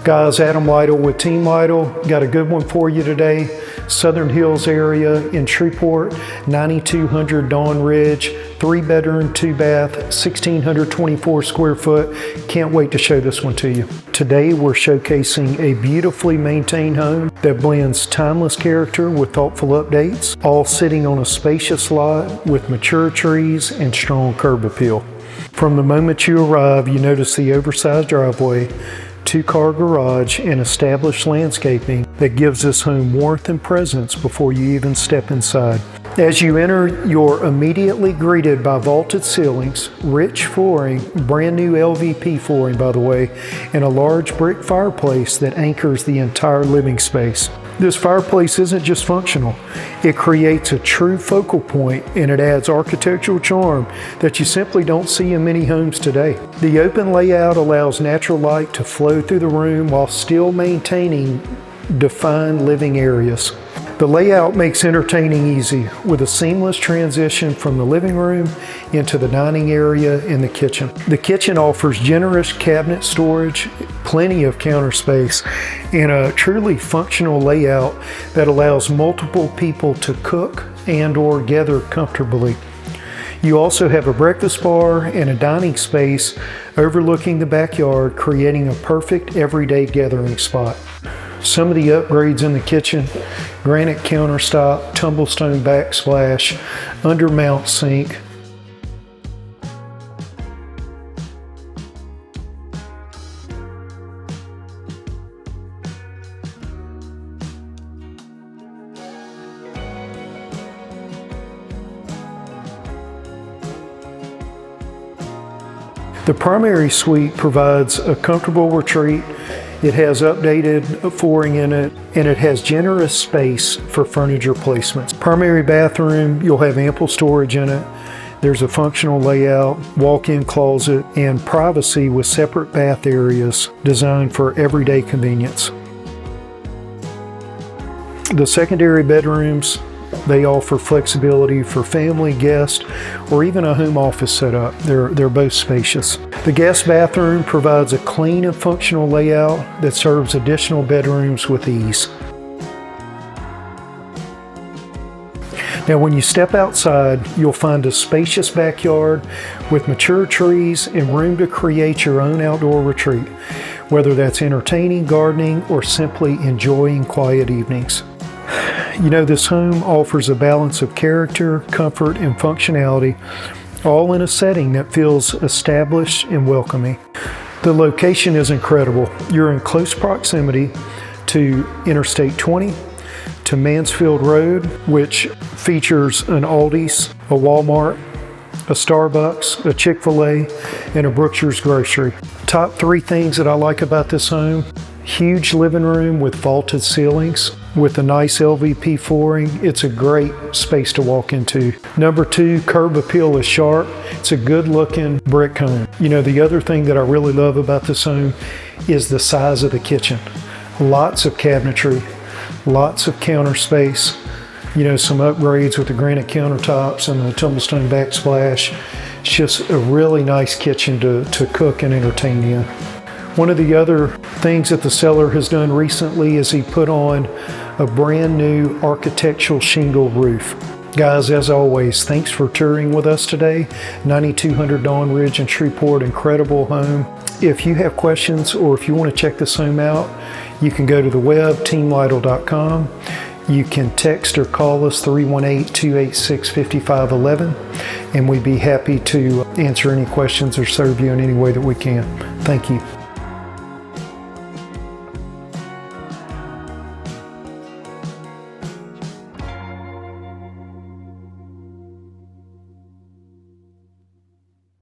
Guys, Adam Lytle with Team Lytle. Got a good one for you today. Southern Hills area in Shreveport, 9200 Dawn Ridge, 3-bedroom, 2-bath, 1624 square foot. Can't wait to show this one to you. Today we're showcasing a beautifully maintained home that blends timeless character with thoughtful updates, all sitting on a spacious lot with mature trees and strong curb appeal. From the moment you arrive, you notice the oversized driveway, 2-car garage, and established landscaping that gives this home warmth and presence before you even step inside. As you enter, you're immediately greeted by vaulted ceilings, rich flooring, brand new LVP flooring by the way, and a large brick fireplace that anchors the entire living space. This fireplace isn't just functional, it creates a true focal point and it adds architectural charm that you simply don't see in many homes today. The open layout allows natural light to flow through the room while still maintaining defined living areas. The layout makes entertaining easy with a seamless transition from the living room into the dining area and the kitchen. The kitchen offers generous cabinet storage, plenty of counter space, and a truly functional layout that allows multiple people to cook and/or gather comfortably. You also have a breakfast bar and a dining space overlooking the backyard, creating a perfect everyday gathering spot. Some of the upgrades in the kitchen: granite countertop, tumblestone backsplash, undermount sink. The primary suite provides a comfortable retreat. It has updated flooring in it, and it has generous space for furniture placements. Primary bathroom, you'll have ample storage in it. There's a functional layout, walk-in closet, and privacy with separate bath areas designed for everyday convenience. The secondary bedrooms, they offer flexibility for family, guest, or even a home office setup. They're both spacious. The guest bathroom provides a clean and functional layout that serves additional bedrooms with ease. Now, when you step outside, you'll find a spacious backyard with mature trees and room to create your own outdoor retreat, whether that's entertaining, gardening, or simply enjoying quiet evenings. You know, this home offers a balance of character, comfort, and functionality, all in a setting that feels established and welcoming. The location is incredible. You're in close proximity to Interstate 20, to Mansfield Road, which features an Aldi's, a Walmart, a Starbucks, a Chick-fil-A, and a Berkshire's grocery. Top 3 things that I like about this home: huge living room with vaulted ceilings with a nice LVP flooring. It's a great space to walk into. Number 2, curb appeal is sharp. It's a good looking brick home. You know, the other thing that I really love about this home is the size of the kitchen. Lots of cabinetry, lots of counter space. You know, some upgrades with the granite countertops and the tumblestone backsplash. It's just a really nice kitchen to cook and entertain in. One of the other things that the seller has done recently is he put on a brand new architectural shingle roof. Guys, as always, thanks for touring with us today. 9200 Dawn Ridge in Shreveport, incredible home. If you have questions or if you want to check this home out, you can go to the web, teamlytle.com. You can text or call us 318-286-5511, and we'd be happy to answer any questions or serve you in any way that we can. Thank you.